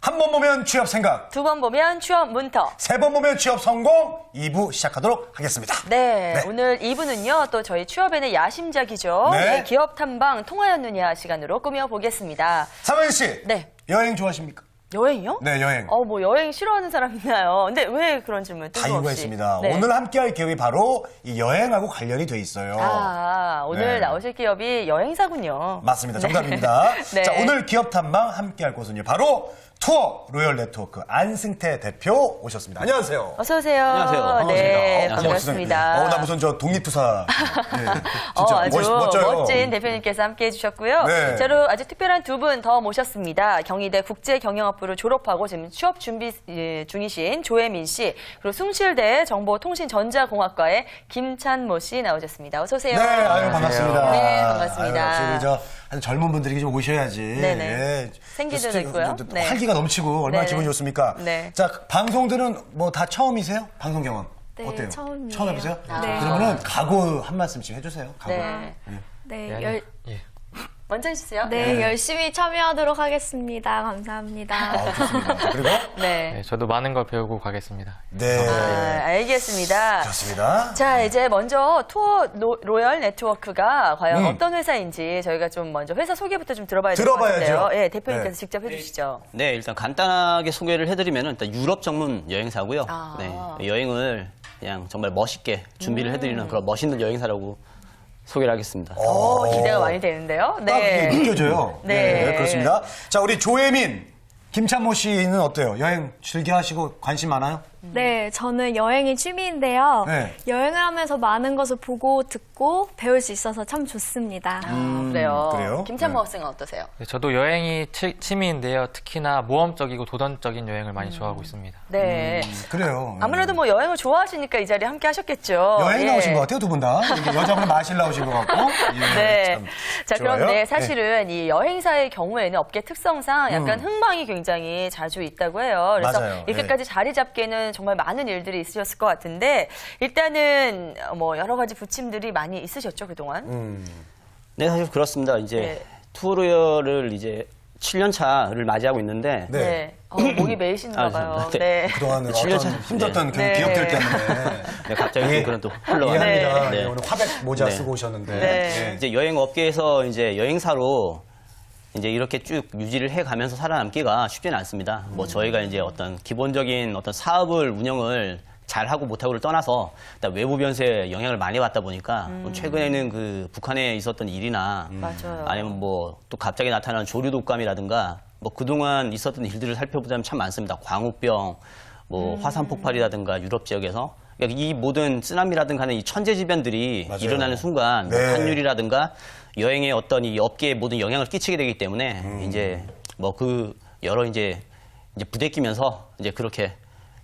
한 번 보면 취업 생각, 두 번 보면 취업 문터. 세 번 보면 취업 성공 2부 시작하도록 하겠습니다. 네, 오늘 2부는요, 또 저희 취업에는 야심작이죠. 네. 기업 탐방 통하였느냐 시간으로 꾸며보겠습니다. 사무엘 씨, 네. 여행 좋아하십니까? 여행이요? 네, 여행. 뭐 여행 싫어하는 사람 있나요? 근데 왜 그런 질문 다 뜬금없이. 이유가 있습니다. 네. 오늘 함께할 기업이 바로 이 여행하고 관련이 돼 있어요. 오늘 네. 나오실 기업이 여행사군요. 맞습니다. 정답입니다. 네. 자, 오늘 기업 탐방 함께할 곳은요. 바로 투어 로열 네트워크 안승태 대표 오셨습니다. 안녕하세요. 어서 오세요. 안녕하세요. 네, 반갑습니다. 반갑습니다. 나 무슨 저 독립투사. 네, 진짜 아주 멋져요. 멋진 대표님께서 함께 해주셨고요. 네. 저로 아주 특별한 두 분 더 모셨습니다. 경희대 국제경영학부를 졸업하고 지금 취업 준비 중이신 조혜민 씨, 그리고 숭실대 정보통신전자공학과의 김찬모 씨 나오셨습니다. 어서 오세요. 네, 아유, 반갑습니다. 네, 반갑습니다. 아유, 역시 아주 젊은 분들이 좀 오셔야지. 네네. 예. 생기도 있고요. 네. 활기가 넘치고 얼마나 네네. 기분이 좋습니까? 네. 자, 방송들은 뭐 다 처음이세요? 방송 경험. 네, 어때요? 처음이에요. 처음 해보세요? 네. 그러면은 각오 한 말씀씩 해주세요. 각오. 네. 네, 먼저 해주세요. 네, 열심히 참여하도록 하겠습니다. 감사합니다. 아, 좋습니다. 그리고 네. 네, 저도 많은 걸 배우고 가겠습니다. 네. 알겠습니다. 좋습니다. 자, 이제 먼저 투어 로열 네트워크가 과연 어떤 회사인지 저희가 좀 먼저 회사 소개부터 좀 들어봐야 될 것 들어봐야죠. 같은데요. 예, 대표님께서 네. 직접 해주시죠. 네, 일단 간단하게 소개를 해드리면 일단 유럽 전문 여행사고요. 아. 네, 여행을 그냥 정말 멋있게 준비를 해드리는 그런 멋있는 여행사라고 소개를 하겠습니다. 기대가 많이 되는데요. 딱 이게 네. 느껴져요. 네. 그렇습니다. 자, 우리 조혜민, 김찬모 씨는 어때요? 여행 즐겨 하시고 관심 많아요? 네, 저는 여행이 취미인데요. 네. 여행을 하면서 많은 것을 보고 듣고 배울 수 있어서 참 좋습니다. 그래요. 그래요? 김찬모 네. 학생은 어떠세요? 네, 저도 여행이 취미인데요. 특히나 모험적이고 도전적인 여행을 많이 좋아하고 있습니다. 네. 그래요. 아무래도 뭐 여행을 좋아하시니까 이 자리에 함께 하셨겠죠. 여행 예. 나오신 것 같아요, 두 분 다. 여자분을 마실 나오신 것 같고. 예, 네. 참 자, 좋아요. 그런데 사실은 이 여행사의 경우에는 업계 특성상 약간 흥망이 굉장히 자주 있다고 해요. 그래서 맞아요. 이렇게까지 자리 잡기에는 정말 많은 일들이 있으셨을 것 같은데 일단은 뭐 여러 가지 부침들이 많이 있으셨죠, 그동안? 네, 사실 그렇습니다. 이제 네. 투어로열을 이제 7년 차를 맞이하고 있는데 네. 네. 목이 메이시는가 봐요. 죄송합니다. 네. 그동안 칠 년 어떤 차- 힘들었던 네. 그 기업들 때문에. 네, 갑자기 예. 또 그런 또 흘러가는 이해합니다. 네. 예, 오늘 화백 모자 네. 쓰고 오셨는데. 네. 예. 이제 여행 업계에서 이제 여행사로 이제 이렇게 쭉 유지를 해가면서 살아남기가 쉽지는 않습니다. 뭐 저희가 이제 어떤 기본적인 어떤 사업을 운영을 잘하고 못하고를 떠나서 일단 외부 변수에 영향을 많이 받다 보니까 뭐 최근에는 그 북한에 있었던 일이나 맞아요. 아니면 뭐 또 갑자기 나타난 조류 독감이라든가 뭐 그동안 있었던 일들을 살펴보자면 참 많습니다. 광우병, 뭐 화산 폭발이라든가 유럽 지역에서 그러니까 이 모든 쓰나미라든가 하는 이 천재지변들이 맞아요. 일어나는 순간 뭐 네. 환율이라든가 여행의 어떤 이 업계에 모든 영향을 끼치게 되기 때문에 이제 뭐 그 여러 이제 부대끼면서 이제 그렇게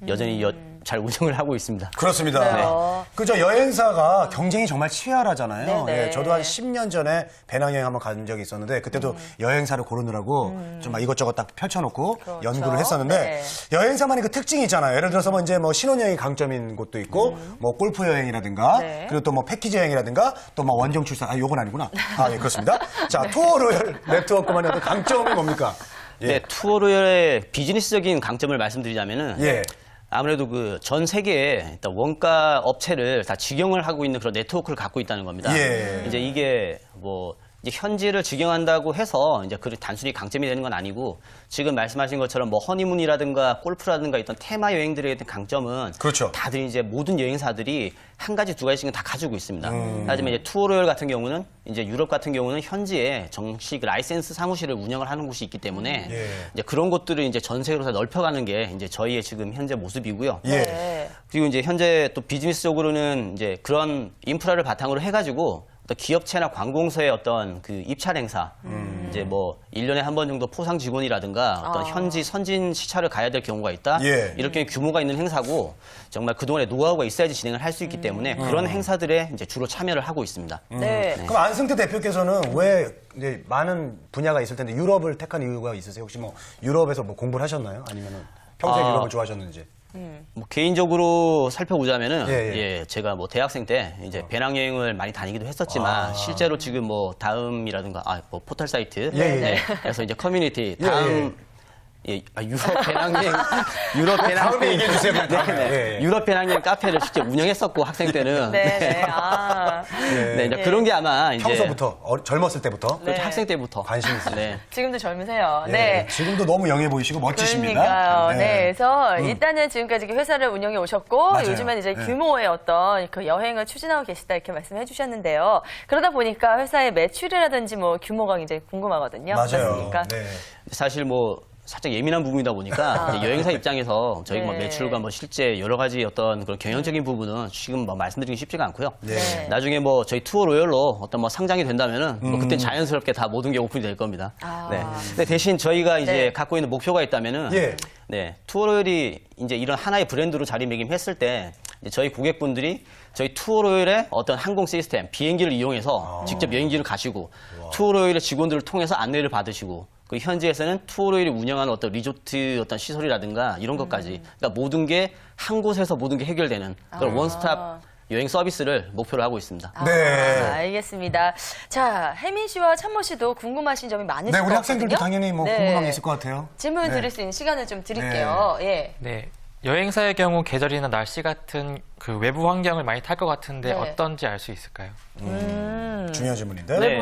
여전히 잘 운영을 하고 있습니다. 그렇습니다. 그래요. 그저 여행사가 경쟁이 정말 치열하잖아요. 네네. 예, 저도 한 10년 전에 배낭여행 한번 간 적이 있었는데 그때도 여행사를 고르느라고 좀 막 이것저것 딱 펼쳐놓고 그렇죠. 연구를 했었는데 네. 여행사만의 그 특징이 있잖아요. 예를 들어서 뭐 이제 뭐 신혼여행이 강점인 곳도 있고 뭐 골프 여행이라든가 네. 그리고 또 뭐 패키지 여행이라든가 또 뭐 원정 출산 요건 아니구나. 예, 그렇습니다. 자, 투어 로열 네트워크만의 어떤 강점이 뭡니까? 예. 네, 투어로열의 비즈니스적인 강점을 말씀드리자면은 예. 아무래도 그 전 세계에 일단 원가 업체를 다 직영을 하고 있는 그런 네트워크를 갖고 있다는 겁니다. 예. 이제 이게 뭐 이제 현지를 직영한다고 해서 이제 그 단순히 강점이 되는 건 아니고 지금 말씀하신 것처럼 뭐 허니문이라든가 골프라든가 있던 테마 여행들에 대한 강점은 그렇죠. 다들 이제 모든 여행사들이 한 가지 두 가지씩은 다 가지고 있습니다. 하지만 이제 투어로열 같은 경우는 이제 유럽 같은 경우는 현지에 정식 라이센스 사무실을 운영을 하는 곳이 있기 때문에 예. 이제 그런 것들을 이제 전 세계로 다 넓혀가는 게 이제 저희의 지금 현재 모습이고요. 예. 네. 그리고 이제 현재 또 비즈니스적으로는 이제 그런 인프라를 바탕으로 해가지고 어떤 기업체나 관공서의 어떤 그 입찰 행사, 이제 뭐 1년에 한 번 정도 포상 직원이라든가 어떤 현지 선진 시찰을 가야 될 경우가 있다. 예. 이렇게 규모가 있는 행사고 정말 그동안에 노하우가 있어야지 진행을 할 수 있기 때문에 그런 행사들에 이제 주로 참여를 하고 있습니다. 네. 그럼 안승태 대표께서는 왜 이제 많은 분야가 있을 텐데 유럽을 택한 이유가 있으세요? 혹시 뭐 유럽에서 뭐 공부를 하셨나요? 아니면은 평소에 아. 유럽을 좋아하셨는지? 뭐 개인적으로 살펴보자면은 예, 예. 예, 제가 뭐 대학생 때 이제 배낭여행을 많이 다니기도 했었지만 실제로 지금 뭐 다음이라든가 뭐 포털 사이트 예, 예. 네, 그래서 이제 커뮤니티 예, 다음 예, 유럽 배낭여행, 유럽 다음에 배낭여행. 얘기해 주세요. 그냥 다음에. 네, 예. 유럽 배낭여행 카페를 직접 운영했었고, 학생 때는. 네. 아. 네, 이제 그런 게 아마 이제. 평소부터 젊었을 때부터 네. 학생 때부터. 관심 있으세요. 네. 지금도 젊으세요. 예, 네. 지금도 너무 영해 보이시고 멋지십니다. 그러니까요. 네. 그래서 일단은 지금까지 이렇게 회사를 운영해 오셨고 맞아요. 요즘엔 이제 네. 규모의 어떤 그 여행을 추진하고 계시다 이렇게 말씀해 주셨는데요. 그러다 보니까 회사의 매출이라든지 뭐 규모가 굉장히 궁금하거든요. 맞아요. 어떻습니까? 네. 사실 뭐 살짝 예민한 부분이다 보니까 이제 여행사 입장에서 저희 뭐 네. 매출과 뭐 실제 여러 가지 어떤 그런 경영적인 부분은 지금 뭐 말씀드리기 쉽지가 않고요. 네. 나중에 뭐 저희 투어 로열로 어떤 뭐 상장이 된다면은 뭐 그때 자연스럽게 다 모든 게 오픈이 될 겁니다. 아. 네. 근데 대신 저희가 이제 네. 갖고 있는 목표가 있다면은 예. 네. 투어 로열이 이제 이런 하나의 브랜드로 자리매김했을 때 이제 저희 고객분들이 저희 투어 로열의 어떤 항공 시스템, 비행기를 이용해서 직접 여행지를 가시고 투어 로열의 직원들을 통해서 안내를 받으시고 그 현지에서는 투어 로열이 운영하는 어떤 리조트 어떤 시설이라든가 이런 것까지 그러니까 모든 게 한 곳에서 모든 게 해결되는 그런 원스톱 여행 서비스를 목표로 하고 있습니다. 아, 네. 알겠습니다. 자, 혜민 씨와 찬모 씨도 궁금하신 점이 많으실 네, 것 우리 같거든요. 학생들도 당연히 뭐 네. 궁금한 게 있을 것 같아요. 질문 네. 드릴 수 있는 시간을 좀 드릴게요. 예. 네. 여행사의 경우 계절이나 날씨 같은 그 외부 환경을 많이 탈 것 같은데 네. 어떤지 알 수 있을까요? 중요한 질문인데. 네,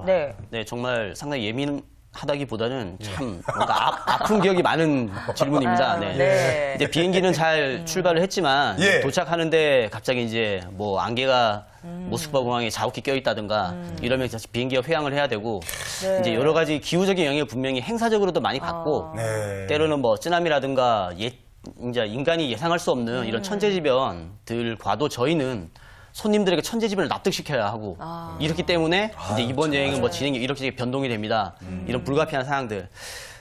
네. 네, 정말 상당히 예민하다기보다는 참 뭔가 아픈 기억이 많은 질문입니다. 아, 네. 네. 이제 비행기는 잘 출발을 했지만 예. 도착하는데 갑자기 이제 뭐 안개가 모스크바 공항에 자욱이 껴있다든가 이러면 이제 비행기가 회항을 해야 되고 네. 이제 여러 가지 기후적인 영향을 분명히 행사적으로도 많이 받고 네. 때로는 뭐 쓰나미라든가 이제 인간이 예상할 수 없는 이런 천재지변들과도 저희는 손님들에게 천재지변을 납득시켜야 하고 이렇기 때문에 이제 이번 여행은 뭐 진행이 이렇게 변동이 됩니다. 이런 불가피한 상황들.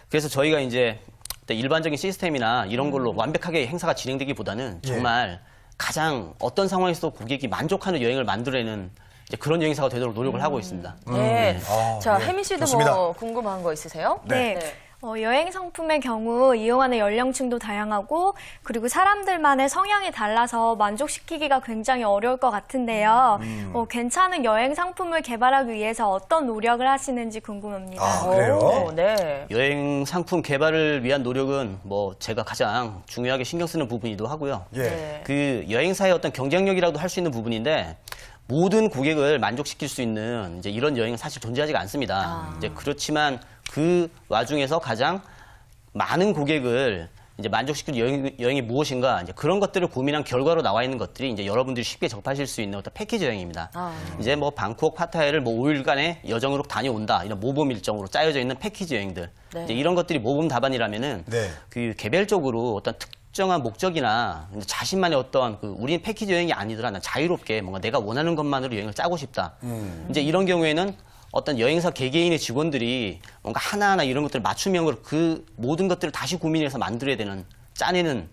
그래서 저희가 이제 일반적인 시스템이나 이런 걸로 완벽하게 행사가 진행되기보다는 정말 가장 어떤 상황에서도 고객이 만족하는 여행을 만들어내는 이제 그런 여행사가 되도록 노력을 하고 있습니다. 네. 아, 자, 네. 혜민 씨도 좋습니다. 뭐 궁금한 거 있으세요? 네. 여행 상품의 경우 이용하는 연령층도 다양하고 그리고 사람들만의 성향이 달라서 만족시키기가 굉장히 어려울 것 같은데요. 괜찮은 여행 상품을 개발하기 위해서 어떤 노력을 하시는지 궁금합니다. 아, 그래요? 오, 네. 여행 상품 개발을 위한 노력은 뭐 제가 가장 중요하게 신경 쓰는 부분이기도 하고요. 예. 네. 그 여행사의 어떤 경쟁력이라도 할 수 있는 부분인데 모든 고객을 만족시킬 수 있는 이제 이런 여행은 사실 존재하지가 않습니다. 이제 그렇지만 그 와중에서 가장 많은 고객을 이제 만족시킬 여행이 무엇인가 이제 그런 것들을 고민한 결과로 나와 있는 것들이 이제 여러분들이 쉽게 접하실 수 있는 어떤 패키지 여행입니다. 이제 뭐 방콕, 파타야를 뭐 5일간의 여정으로 다녀온다 이런 모범 일정으로 짜여져 있는 패키지 여행들 네. 이제 이런 것들이 모범 답안이라면은 네. 그 개별적으로 어떤 특정한 목적이나 자신만의 어떤 그 우리는 패키지 여행이 아니더라 난 자유롭게 뭔가 내가 원하는 것만으로 여행을 짜고 싶다. 이제 이런 경우에는 어떤 여행사 개개인의 직원들이 뭔가 하나하나 이런 것들을 맞춤형으로 그 모든 것들을 다시 고민해서 만들어야 되는 짜내는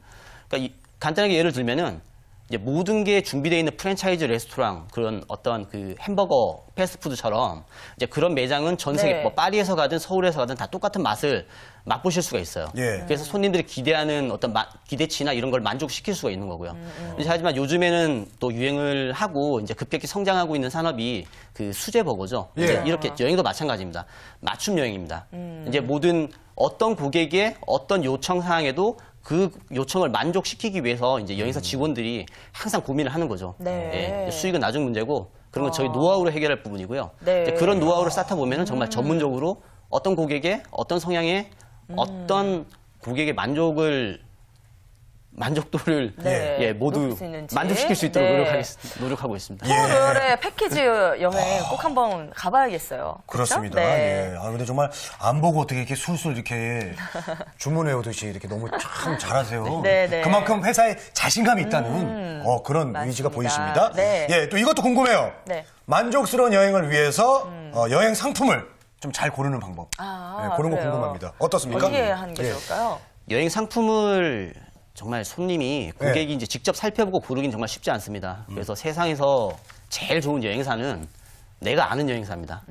그러니까 간단하게 예를 들면은 이제 모든 게 준비되어 있는 프랜차이즈 레스토랑 그런 어떤 그 햄버거 패스트푸드처럼 이제 그런 매장은 전 세계 네. 뭐 파리에서 가든 서울에서 가든 다 똑같은 맛을 맛보실 수가 있어요. 예. 그래서 손님들이 기대하는 어떤 기대치나 이런 걸 만족시킬 수가 있는 거고요. 이제 하지만 요즘에는 또 유행을 하고 이제 급격히 성장하고 있는 산업이 그 수제버거죠. 예. 이제 이렇게 여행도 마찬가지입니다. 맞춤 여행입니다. 이제 모든 어떤 고객의 어떤 요청 사항에도 그 요청을 만족시키기 위해서 이제 여행사 직원들이 항상 고민을 하는 거죠. 네. 예, 수익은 나중 문제고 그런 건 저희 노하우로 해결할 부분이고를 네. 이제 그런 노하우를 쌓다 보면은 정말 전문적으로 어떤 고객의 어떤 성향의 어떤 고객의 만족도를 네. 예, 모두 높일 수 있는지. 만족시킬 수 있도록 네. 노력하고 있습니다. 투어의 패키지 여행 꼭 한번 가봐야겠어요. 그렇죠? 그렇습니다. 네. 예. 아, 근데 정말 안 보고 어떻게 이렇게 술술 이렇게 주문해 오듯이 이렇게 너무 참 잘하세요. 네, 네. 그만큼 회사에 자신감이 있다는 그런 의지가 맞습니다. 보이십니다. 네. 예, 또 이것도 궁금해요. 네. 만족스러운 여행을 위해서 여행 상품을 좀 잘 고르는 방법. 아, 예, 그런 거 그래요. 궁금합니다. 어떻습니까? 어떻게 하는 게 예. 좋을까요? 여행 상품을 정말 손님이 고객이 이제 직접 살펴보고 고르긴 정말 쉽지 않습니다. 그래서 세상에서 제일 좋은 여행사는 내가 아는 여행사입니다.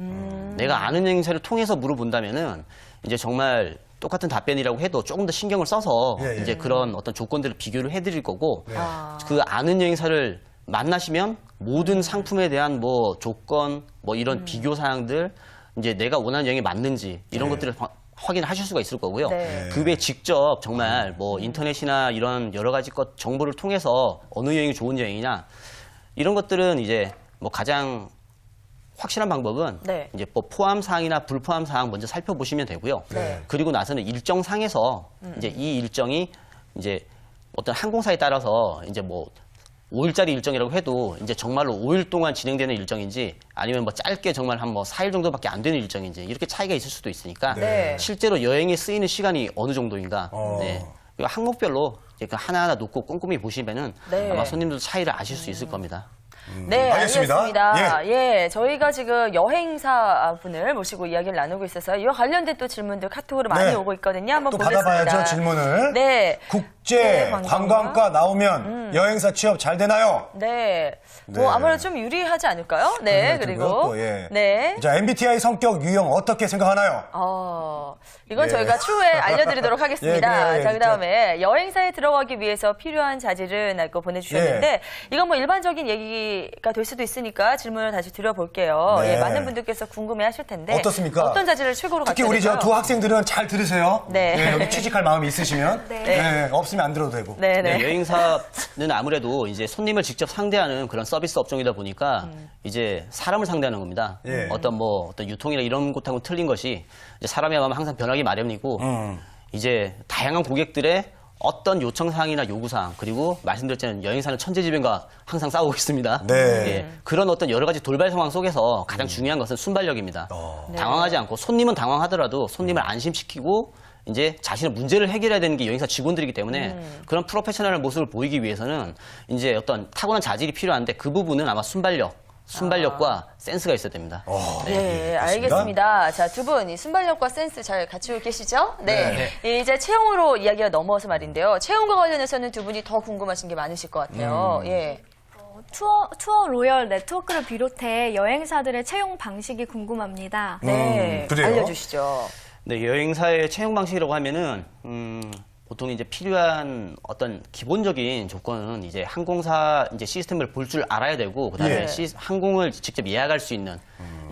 내가 아는 여행사를 통해서 물어본다면은 이제 정말 똑같은 답변이라고 해도 조금 더 신경을 써서 예, 예. 이제 그런 어떤 조건들을 비교를 해드릴 거고 아. 그 아는 여행사를 만나시면 모든 상품에 대한 뭐 조건 뭐 이런 비교 사항들 이제 내가 원하는 여행이 맞는지 이런 것들을 확인을 하실 수가 있을 거고요. 네. 그 외에 직접 정말 뭐 인터넷이나 이런 여러 가지 것 정보를 통해서 어느 여행이 좋은 여행이냐 이런 것들은 이제 뭐 가장 확실한 방법은 네. 이제 뭐 포함 사항이나 불포함 사항 먼저 살펴보시면 되고요. 네. 그리고 나서는 일정상에서 이제 이 일정이 이제 어떤 항공사에 따라서 이제 뭐 5일짜리 일정이라고 해도 이제 정말로 5일 동안 진행되는 일정인지 아니면 뭐 짧게 정말 한 뭐 4일 정도밖에 안 되는 일정인지 이렇게 차이가 있을 수도 있으니까 네. 실제로 여행에 쓰이는 시간이 어느 정도인가 네. 그리고 항목별로 이제 그 하나하나 놓고 꼼꼼히 보시면은 네. 아마 손님들도 차이를 아실 수 있을 겁니다. 네, 알겠습니다. 알겠습니다. 예, 저희가 지금 여행사 분을 모시고 이야기를 나누고 있어서 이와 관련된 또 질문들 카톡으로 많이 네. 오고 있거든요. 한번 또 보겠습니다. 받아봐야죠, 질문을. 네. 국제 관광과? 관광과 나오면 여행사 취업 잘 되나요? 네. 뭐 네. 아무래도 좀 유리하지 않을까요? 네, 그리고 또, 예. 네. 자, MBTI 성격 유형 어떻게 생각하나요? 이건 예. 저희가 추후에 알려드리도록 하겠습니다. 예, 그래요. 예, 자, 그 다음에 여행사에 들어가기 위해서 필요한 자질은 라고 보내주셨는데, 예. 이건 뭐 일반적인 얘기가 될 수도 있으니까 질문을 다시 드려볼게요. 네. 예, 많은 분들께서 궁금해 하실 텐데. 어떻습니까? 어떤 자질을 최고로 특히 갖춰야 우리 저 될까요? 두 학생들은 잘 들으세요. 네. 예, 여기 취직할 마음이 있으시면. 네. 예, 없으면 안 들어도 되고. 네네. 네, 여행사는 아무래도 이제 손님을 직접 상대하는 그런 서비스 업종이다 보니까 이제 사람을 상대하는 겁니다. 예. 어떤 유통이나 이런 곳하고는 틀린 것이 이제 사람의 마음은 항상 변하기 마련이고 이제 다양한 고객들의 어떤 요청사항이나 요구사항 그리고 말씀드렸잖아요. 여행사는 천재지변과 항상 싸우고 있습니다. 네. 예, 그런 어떤 여러 가지 돌발 상황 속에서 가장 중요한 것은 순발력입니다. 당황하지 않고 손님은 당황하더라도 손님을 안심시키고 이제 자신의 문제를 해결해야 되는 게 여행사 직원들이기 때문에 그런 프로페셔널한 모습을 보이기 위해서는 이제 어떤 타고난 자질이 필요한데 그 부분은 아마 순발력과 센스가 있어야 됩니다. 네, 알겠습니다. 자, 두 분, 이 순발력과 센스 잘 갖추고 계시죠? 네. 이제 채용으로 이야기가 넘어서 말인데요. 채용과 관련해서는 두 분이 더 궁금하신 게 많으실 것 같아요. 예. 투어 로열 네트워크를 비롯해 여행사들의 채용 방식이 궁금합니다. 네. 그래요? 알려주시죠. 네, 여행사의 채용 방식이라고 하면은 보통 이제 필요한 어떤 기본적인 조건은 이제 항공사 이제 시스템을 볼 줄 알아야 되고 그다음에 예. 항공을 직접 예약할 수 있는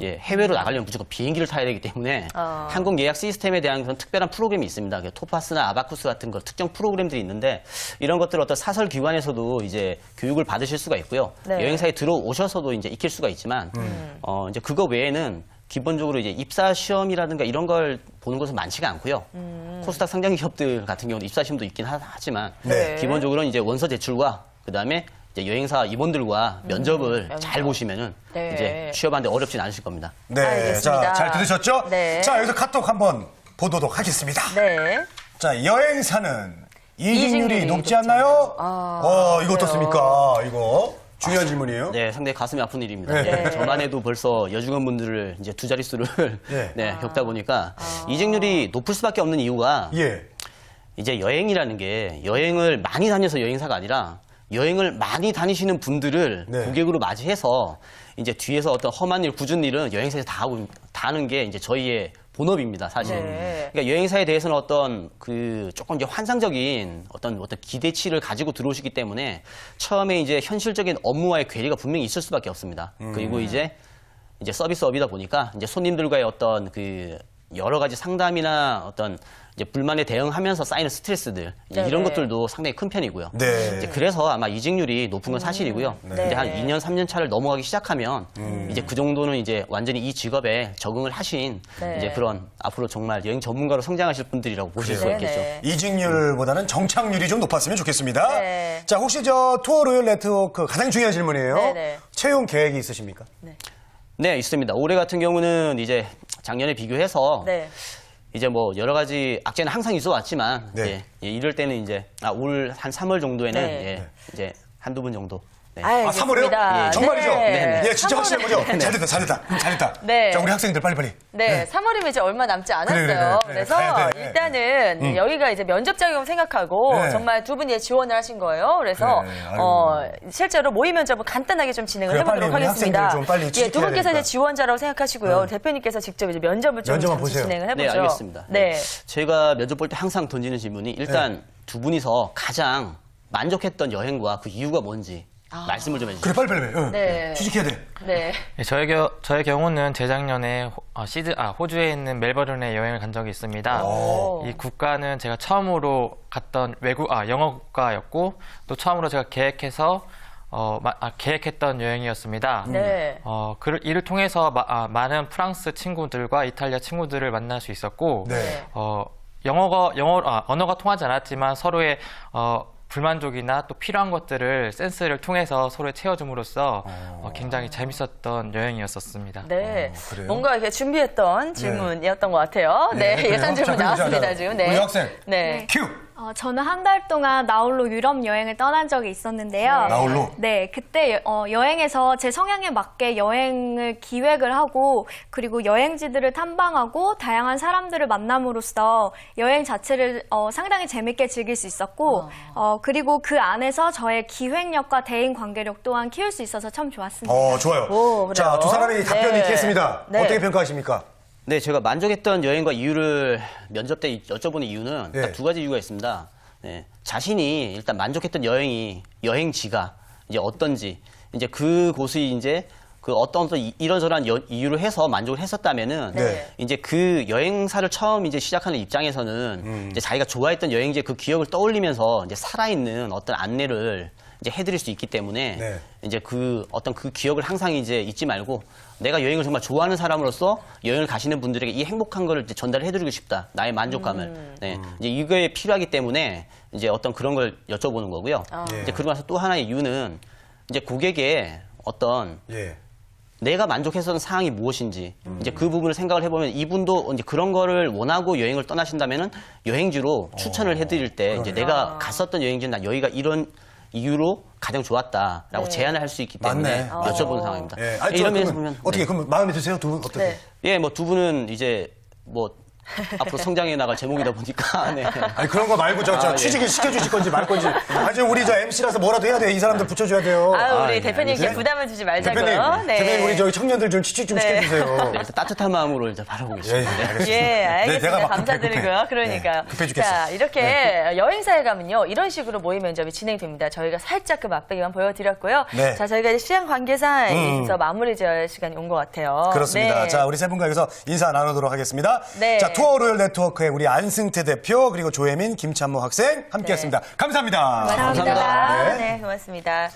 예, 해외로 나가려면 무조건 비행기를 타야 되기 때문에 항공 예약 시스템에 대한 그런 특별한 프로그램이 있습니다. 토파스나 아바쿠스 같은 거 특정 프로그램들이 있는데 이런 것들 어떤 사설 기관에서도 이제 교육을 받으실 수가 있고요. 네. 여행사에 들어오셔서도 이제 익힐 수가 있지만 이제 그거 외에는 기본적으로 이제 입사 시험이라든가 이런 걸 보는 것은 많지가 않고요. 코스닥 상장 기업들 같은 경우는 입사 시험도 있긴 하지만 네. 기본적으로는 이제 원서 제출과 그다음에 이제 여행사 임원들과 면접을 잘 보시면은 네. 이제 취업하는데 어렵진 않으실 겁니다. 네. 알겠습니다. 자, 잘 들으셨죠? 네. 자, 여기서 카톡 한번 보도록 하겠습니다. 네. 자, 여행사는 이직률이 이직률이 높지 높지 않나요? 이거 그래요. 어떻습니까? 이거 중요한 질문이에요. 네, 상당히 가슴이 아픈 일입니다. 네. 저만 해도 벌써 여직원분들을 이제 두 자릿수를 네. 네, 겪다 보니까 이직률이 높을 수밖에 없는 이유가 예. 이제 여행이라는 게 여행을 많이 다녀서 여행사가 아니라 여행을 많이 다니시는 분들을 네. 고객으로 맞이해서 이제 뒤에서 어떤 험한 일, 굳은 일은 여행사에서 다 하는 게 이제 저희의 본업입니다, 사실. 네. 그러니까 여행사에 대해서는 어떤 그 조금 이제 환상적인 어떤 기대치를 가지고 들어오시기 때문에 처음에 이제 현실적인 업무와의 괴리가 분명히 있을 수밖에 없습니다. 그리고 이제 서비스업이다 보니까 이제 손님들과의 어떤 그 여러 가지 상담이나 어떤 이제 불만에 대응하면서 쌓이는 스트레스들 이제 네네. 이런 것들도 상당히 큰 편이고요. 네. 이제 그래서 아마 이직률이 높은 건 사실이고요. 이제 한 2년, 3년 차를 넘어가기 시작하면 이제 그 정도는 이제 완전히 이 직업에 적응을 하신 네. 이제 그런 앞으로 정말 여행 전문가로 성장하실 분들이라고 보실 수 있겠죠. 네네. 이직률보다는 정착률이 좀 높았으면 좋겠습니다. 네. 자, 혹시 저 투어 로열 네트워크 가장 중요한 질문이에요. 네네. 채용 계획이 있으십니까? 네, 있습니다. 올해 같은 경우는 이제 작년에 비교해서 네. 이제 뭐 여러 가지 악재는 항상 있어 왔지만 네. 이럴 때는 이제 올 한 3월 정도에는 네. 예, 이제 한두 분 정도. 네. 아, 3월이요? 알겠습니다. 정말이죠? 네. 예, 진짜 3월에 확실한 거죠? 잘됐다. 네. 자, 우리 학생들 빨리빨리. 네, 3월이면 이제 얼마 남지 않았어요. 그래. 그래서 가야 돼. 일단은 여기가 이제 면접 자격 생각하고 네. 정말 두 분이 지원을 하신 거예요. 그래서 그래, 아이고. 실제로 모의 면접을 간단하게 좀 진행을 그래, 해보도록 빨리 우리 하겠습니다. 학생들 좀 빨리 예, 두 취직해야 분께서 이제 되니까. 지원자라고 생각하시고요. 대표님께서 직접 이제 면접을 좀 면접만 잠시 보세요. 진행을 해보죠. 네, 알겠습니다. 네. 제가 면접 볼 때 항상 던지는 질문이 일단 두 분이서 가장 만족했던 여행과 그 이유가 뭔지 말씀을 좀 해주세요. 그래, 빨리. 응. 네. 취직해야 돼. 네. 네, 저의 경우는 재작년에 호주에 있는 멜버른에 여행을 간 적이 있습니다. 이 국가는 제가 처음으로 갔던 영어 국가였고 또 처음으로 제가 계획했던 여행이었습니다. 네. 이를 통해서 많은 프랑스 친구들과 이탈리아 친구들을 만날 수 있었고, 네. 언어가 통하지 않았지만 서로의 불만족이나 또 필요한 것들을 센스를 통해서 서로에 채워줌으로써 굉장히 재밌었던 여행이었었습니다. 네. 그래요? 뭔가 이렇게 준비했던 질문이었던 것 같아요. 네. 그래요? 예상 질문 자, 나왔습니다, 자, 지금. 네. 우리 학생. 네. 큐! 저는 한 달 동안 나홀로 유럽 여행을 떠난 적이 있었는데요. 나홀로? 네, 그때 여행에서 제 성향에 맞게 여행을 기획을 하고 그리고 여행지들을 탐방하고 다양한 사람들을 만남으로써 여행 자체를 상당히 재밌게 즐길 수 있었고 그리고 그 안에서 저의 기획력과 대인 관계력 또한 키울 수 있어서 참 좋았습니다. 좋아요. 오, 자, 그래요? 두 사람이 답변이 네. 있겠습니다. 네. 어떻게 평가하십니까? 네, 제가 만족했던 여행과 이유를 면접 때 여쭤보는 이유는 네. 딱 두 가지 이유가 있습니다. 네, 자신이 일단 만족했던 여행지가 이제 어떤지, 이제 그곳이 이제 그 어떤 이런저런 이유로 해서 만족을 했었다면은 네. 이제 그 여행사를 처음 이제 시작하는 입장에서는 이제 자기가 좋아했던 여행지의 그 기억을 떠올리면서 이제 살아있는 어떤 안내를 이제 해드릴 수 있기 때문에 네. 이제 그 어떤 그 기억을 항상 이제 잊지 말고 내가 여행을 정말 좋아하는 사람으로서 여행을 가시는 분들에게 이 행복한 거를 이제 전달해드리고 싶다. 나의 만족감을. 네. 이제 이거에 필요하기 때문에 이제 어떤 그런 걸 여쭤보는 거고요. 예. 이제 그러고 나서 또 하나의 이유는 이제 고객의 어떤 예. 내가 만족했었던 사항이 무엇인지 이제 그 부분을 생각을 해보면 이분도 이제 그런 거를 원하고 여행을 떠나신다면은 여행지로 추천을 해드릴 때 이제 내가 갔었던 여행지는 나 여기가 이런 이유로 가장 좋았다라고 제안을 할 수 있기 때문에 맞네. 여쭤보는 상황입니다. 예. 아니, 이런 그러면 면에서 보면 어떻게, 그럼 마음에 드세요? 두 분? 어떻게? 네. 예, 뭐 두 분은 이제 뭐 앞으로 성장해 나갈 제목이다 보니까 네. 아니, 그런 거 말고 저 예. 취직을 시켜주실 건지 말 건지. 지금 우리 저 MC라서 뭐라도 해야 돼요. 이 사람들 붙여줘야 돼요. 우리 네, 대표님께 네. 부담을 주지 말자고요. 대표님, 네. 대표님, 우리 저기 청년들 좀 취직 좀 네. 시켜주세요. 그래서 따뜻한 마음으로 이제 예, 바라보겠습니다. 알겠습니다. 예, 알겠습니다. 내가 막 감사드리고요. 급해. 그러니까요. 네, 급해 죽겠어. 자, 이렇게 여행사에 가면요. 이런 식으로 모의 면접이 진행됩니다. 저희가 살짝 그 맛배기만 보여드렸고요. 네. 자, 저희가 이제 시간 관계상 있어서 마무리 지어야 시간이 온 것 같아요. 그렇습니다. 네. 자, 우리 세 분과 여기서 인사 나누도록 하겠습니다. 네. 자, 투어 로열 네트워크의 우리 안승태 대표 그리고 조혜민, 김찬모 학생 함께했습니다. 감사합니다. 고맙습니다. 감사합니다. 네, 고맙습니다.